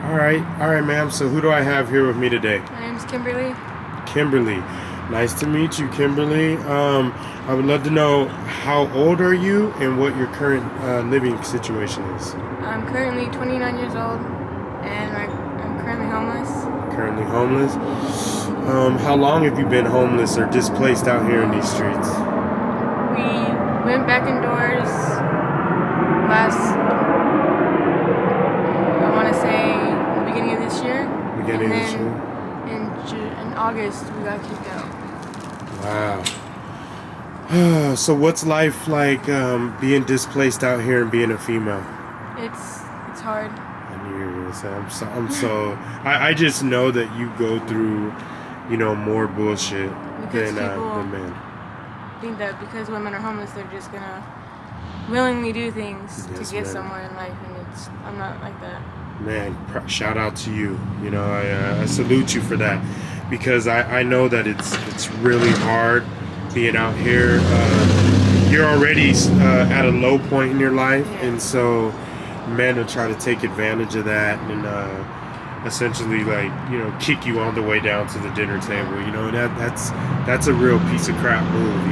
All right, ma'am. So who do I have here with me today? My name's Kimberly. Kimberly. Nice to meet you, Kimberly. I would love to know how old are you and what your current living situation is. I'm currently 29 years old, and I'm currently homeless. Currently homeless. How long have you been homeless or displaced out here in these streets? We went back indoors I want to say, the beginning of this year. Beginning of this year? In August, we got kicked out. Wow. So what's life like being displaced out here and being a female? It's hard. I knew you were gonna say. I just know that you go through, more bullshit Because than men. Think that because women are homeless, they're just gonna willingly do things to get somewhere in life, and I'm not like that. Man, shout out to you. I salute you for that, because I know that it's really hard being out here. You're already at a low point in your life, and so men will try to take advantage of that and essentially kick you on the way down to the dinner table. That's a real piece of crap move.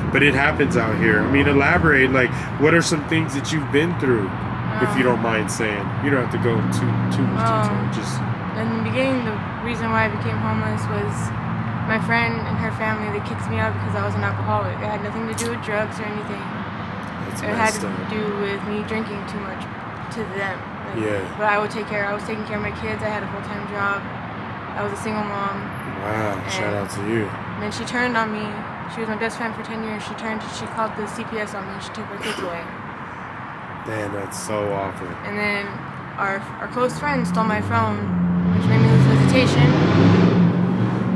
But it happens out here. I mean, elaborate. Like, what are some things that you've been through, if you don't mind saying? You don't have to go into too much detail. Just in the beginning, the reason why I became homeless was my friend and her family. They kicked me out because I was an alcoholic. It had nothing to do with drugs or anything. It had to do with me drinking too much to them. But I was taking care of my kids. I had a full-time job. I was a single mom. Wow, shout out to you. And then she turned on me. She was my best friend for 10 years. She called the CPS on me. She took her kids away. Damn, that's so awful. And then our close friend stole my phone, which made me lose visitation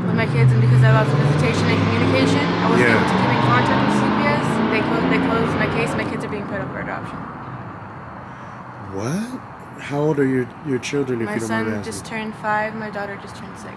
with my kids. And because I lost visitation and communication, I wasn't able to keep in contact with CPS. They closed my case. My kids are being put up for adoption. What? How old are your children, if you don't mind asking? My son just turned 5. My daughter just turned 6.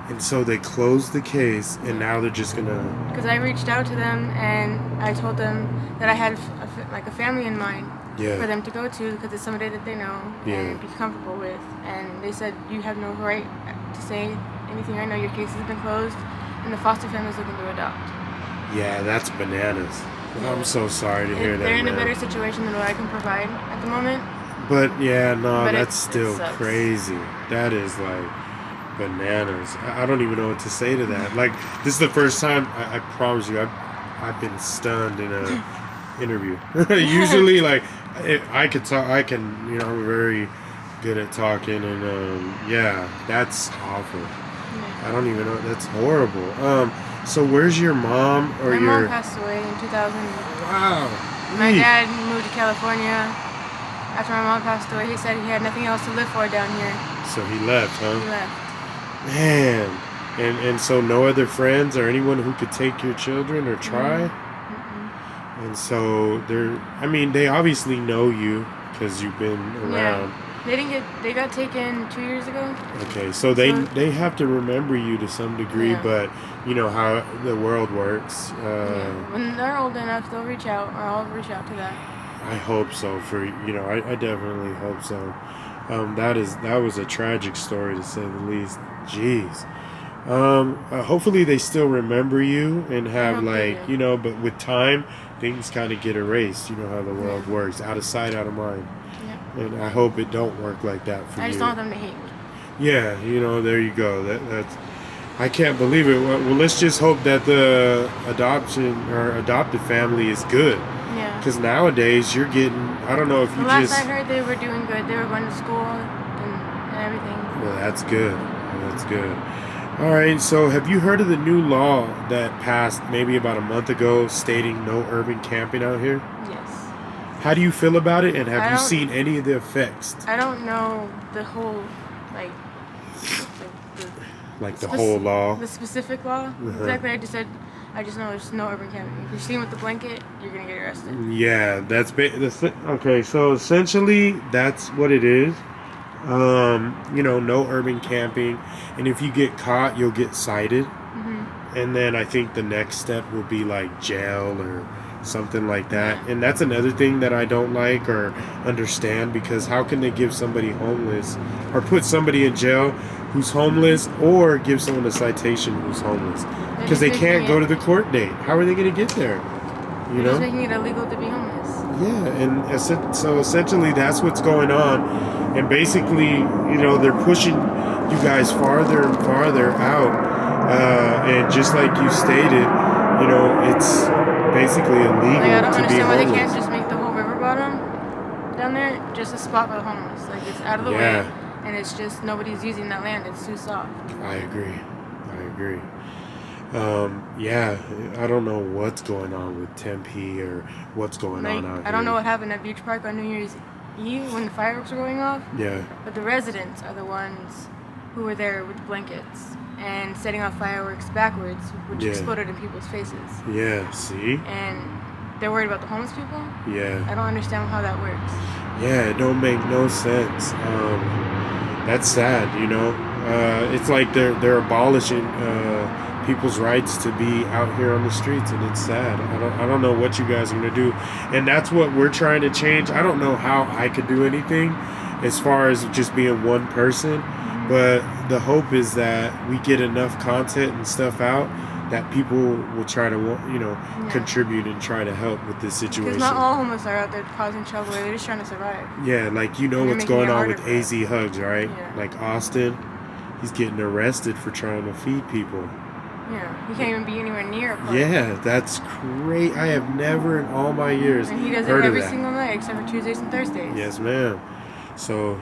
And so they closed the case, and now they're just gonna... Because I reached out to them, and I told them that I had a family in mind for them to go to, because it's somebody that they know and be comfortable with. And they said, you have no right to say anything right now. Your case has been closed, and the foster family is looking to adopt. Yeah, that's bananas. I'm so sorry to hear that. They're in a better situation than what I can provide at the moment. But that's still crazy. That is like bananas. I don't even know what to say to that. Like, this is the first time, I promise you, I've been stunned in an interview. Usually, like, I could talk, I'm very good at talking, and that's awful. I don't even know, that's horrible. So where's your mom or My mom passed away in 2000. Wow. My dad moved to California. After my mom passed away, he said he had nothing else to live for down here. So he left, huh? He left. Man. And so no other friends or anyone who could take your children or try? Mm-hmm. And so they obviously know you because you've been around. Yeah. They got taken 2 years ago. Okay, so they have to remember you to some degree, but you know how the world works. When they're old enough, they'll reach out, or I'll reach out to them. I hope so. I definitely hope so. That was a tragic story, to say the least. Jeez. Hopefully they still remember you and have but with time things kind of get erased. You know how the world works, out of sight, out of mind. Yeah. And I hope it don't work like that for you. I just don't want them to hate me. Yeah, there you go. That's I can't believe it. Well, let's just hope that the adoption or adopted family is good. Yeah. Because nowadays you're getting, I don't know if you last I heard, they were doing good. They were going to school and everything. Well, that's good. That's good. All right, so have you heard of the new law that passed maybe about a month ago stating no urban camping out here? Yes. How do you feel about it, and have you seen any of the effects? I don't know the whole, the whole law? The specific law? Exactly, I just know there's no urban camping. If you're seen with the blanket, you're going to get arrested. Yeah, okay, so essentially that's what it is. No urban camping, and if you get caught, you'll get cited. And then I think the next step will be like jail something like that. And that's another thing that I don't like or understand, because how can they give somebody homeless or put somebody in jail who's homeless, or give someone a citation who's homeless? Because they can't go to the court date. How are they going to get there? You know? Just making it illegal to be homeless. Yeah, and so essentially that's what's going on. And basically, you know, they're pushing you guys farther and farther out. And just like you stated, you know, it's basically illegal I don't to be understand why they homeless. can't just make the whole river bottom down there just a spot for the homeless. Like, it's out of the way, and it's just nobody's using that land. It's too soft. I agree. Yeah, I don't know what's going on with Tempe or what's going on out here. I don't know what happened at Beach Park on New Year's Eve when the fireworks were going off. Yeah. But the residents are the ones who were there with blankets and setting off fireworks backwards, which exploded in people's faces. Yeah, see? And they're worried about the homeless people? Yeah. I don't understand how that works. Yeah, it don't make no sense. That's sad, you know? It's like they're abolishing people's rights to be out here on the streets, and it's sad. I don't know what you guys are gonna do, and that's what we're trying to change. I don't know how I could do anything as far as just being one person, but the hope is that we get enough content and stuff out that people will try to, you know, contribute and try to help with this situation. Because not all homeless are out there causing trouble. They're just trying to survive. Yeah, like, you know what's going on with AZ Hugs, right? Yeah. Like Austin, he's getting arrested for trying to feed people. Yeah, he can't even be anywhere near a park. Yeah, that's great. I have never in all my years and he does heard it every of that. single night except for Tuesdays and Thursdays. Yes, ma'am. So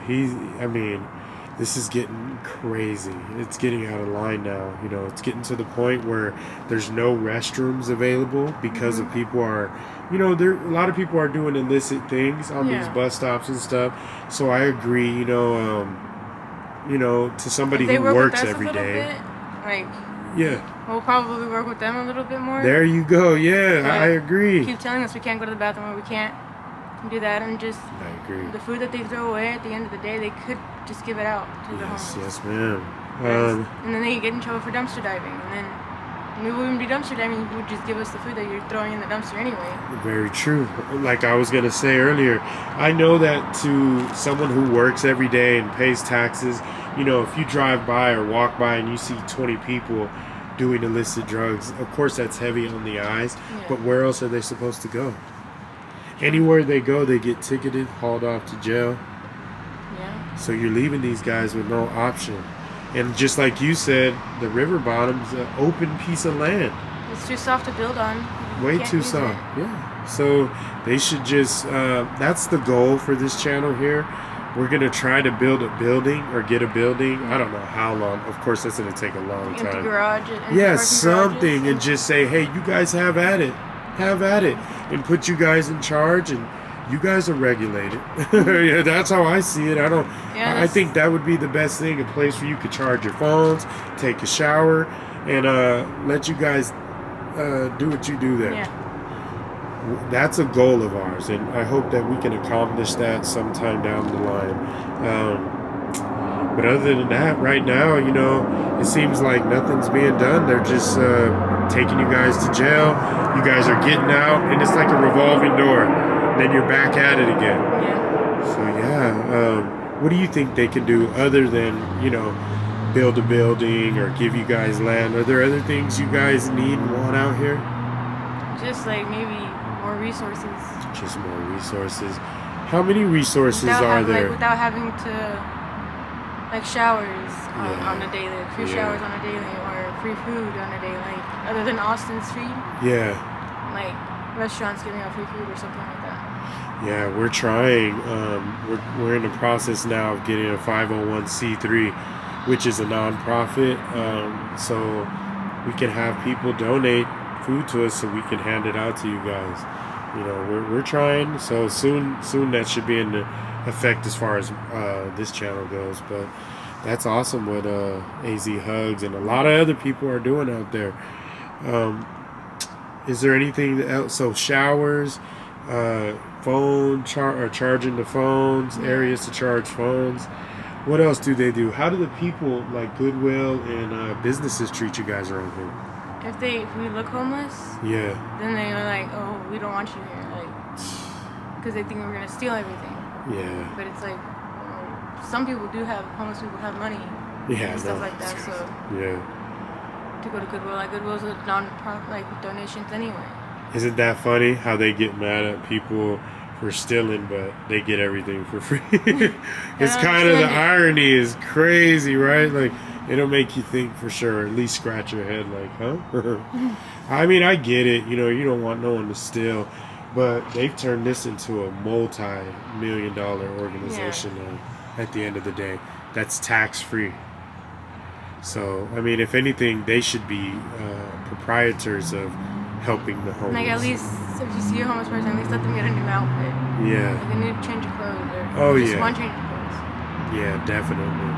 this is getting crazy. It's getting out of line now. You know, it's getting to the point where there's no restrooms available because of people are, you know, a lot of people are doing illicit things on these bus stops and stuff. So I agree, you know, to somebody who works every day. We'll probably work with them a little bit more. There you go. Yeah, I agree. Keep telling us we can't go to the bathroom or we can't do that, and just I agree. The food that they throw away at the end of the day, they could just give it out to the homeless. Yes, ma'am. And then they get in trouble for dumpster diving, and then we wouldn't be dumpster diving. You would just give us the food that you're throwing in the dumpster anyway. Very true. Like I was gonna say earlier, I know that to someone who works every day and pays taxes, you know, if you drive by or walk by and you see 20 people doing illicit drugs, of course that's heavy on the eyes, but where else are they supposed to go? Anywhere they go, they get ticketed, hauled off to jail. Yeah. So you're leaving these guys with no option. And just like you said, the river bottom's an open piece of land. It's too soft to build on. Way too soft. Yeah. So they should just, that's the goal for this channel here. We're going to try to build a building or get a building. I don't know how long. Of course, that's going to take a long time. Empty garage. Yeah, something. And just say, hey, you guys have at it. Have at it. And put you guys in charge, and you guys are regulated. Yeah, that's how I see it. I think that would be the best thing, a place where you could charge your phones, take a shower, and let you guys do what you do there. Yeah. That's a goal of ours, and I hope that we can accomplish that sometime down the line. But other than that, right now, you know, it seems like nothing's being done. They're just taking you guys to jail. You guys are getting out, and it's like a revolving door. Then you're back at it again. Yeah. So what do you think they can do other than, you know, build a building or give you guys land? Are there other things you guys need and want out here? Just like maybe more resources. Just more resources. How many resources are there? Like, without having to, like, showers on a daily, like free showers on a daily, or free food on a daily, like, other than Austin Street. Yeah. Like restaurants giving out free food or something like that. Yeah, we're trying. We're in the process now of getting a 501c3, which is a nonprofit. So we can have people donate food to us so we can hand it out to you guys. You know, we're trying. So soon that should be in effect as far as this channel goes. But that's awesome what AZ Hugs and a lot of other people are doing out there. Is there anything else? So showers, charging the phones, areas to charge phones. What else do they do? How do the people like Goodwill and businesses treat you guys around here? if we look homeless, Yeah. then they're like, oh, we don't want you here, like, because they think we're gonna steal everything. Yeah. But it's like, well, some people do have homeless people have money Yeah. and stuff like that. So Yeah. to go to Goodwill, like Goodwill's a non-profit, like with donations anyway. Isn't that funny how they get mad at people for stealing, but they get everything for free? It's kind of the irony is crazy, right? Like, it'll make you think for sure, at least scratch your head like, huh? I mean, I get it. You know, you don't want no one to steal, but they've turned this into a multi-million-dollar organization at the end of the day. That's tax-free. So, I mean, if anything, they should be proprietors of helping the homeless. Like, at least if you see a homeless person, at least let them get a new outfit. Yeah. Like, they need to change of clothes, or just one change of clothes. Yeah, definitely.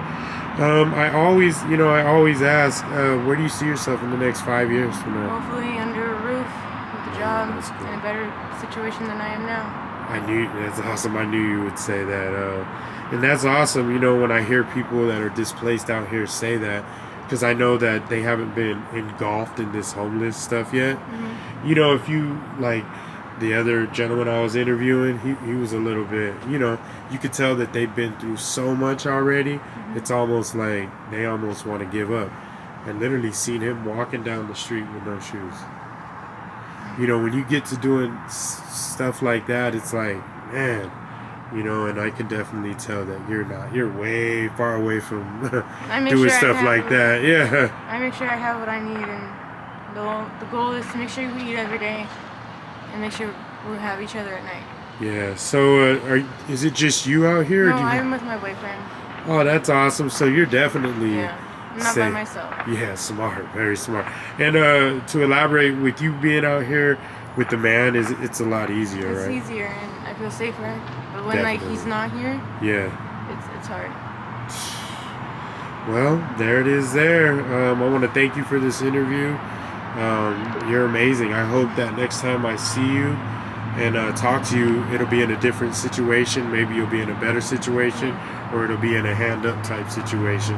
I always ask, where do you see yourself in the next 5 years from now? Hopefully under a roof with a job in a better situation than I am now. That's awesome. I knew you would say that. And that's awesome, you know, when I hear people that are displaced out here say that, because I know that they haven't been engulfed in this homeless stuff yet. Mm-hmm. You know, if you, like, the other gentleman I was interviewing, he was a little bit, you know, you could tell that they've been through so much already. Mm-hmm. It's almost like they almost want to give up. I literally seen him walking down the street with no shoes. You know, when you get to doing stuff like that, it's like, man, you know, and I can definitely tell that you're way far away from doing stuff like that. Yeah. I make sure I have what I need, and the goal is to make sure we eat every day and make sure we have each other at night. Yeah. So, is it just you out here? No, I'm with my boyfriend. Oh, that's awesome. So you're definitely I'm not by myself. Yeah, smart, very smart. And to elaborate, with you being out here with the man, it's a lot easier, right? It's easier, and I feel safer. But when like he's not here, it's hard. Well, there it is. I want to thank you for this interview. You're amazing. I hope that next time I see you and talk to you, it'll be in a different situation. Maybe you'll be in a better situation, or it'll be in a hand-up type situation.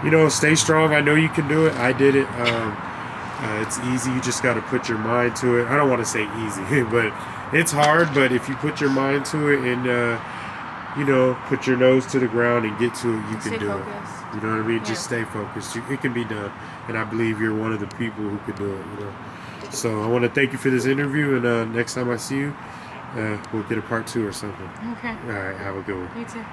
You know, stay strong. I know you can do it. I did it. It's easy. You just got to put your mind to it. I don't want to say easy, but it's hard. But if you put your mind to it and, you know, put your nose to the ground and get to it, you can do it. You know what I mean? Just stay focused. It can be done. And I believe you're one of the people who could do it, you know. So I want to thank you for this interview. And next time I see you, we'll get a part 2 or something. Okay. All right. Have a good one. You too.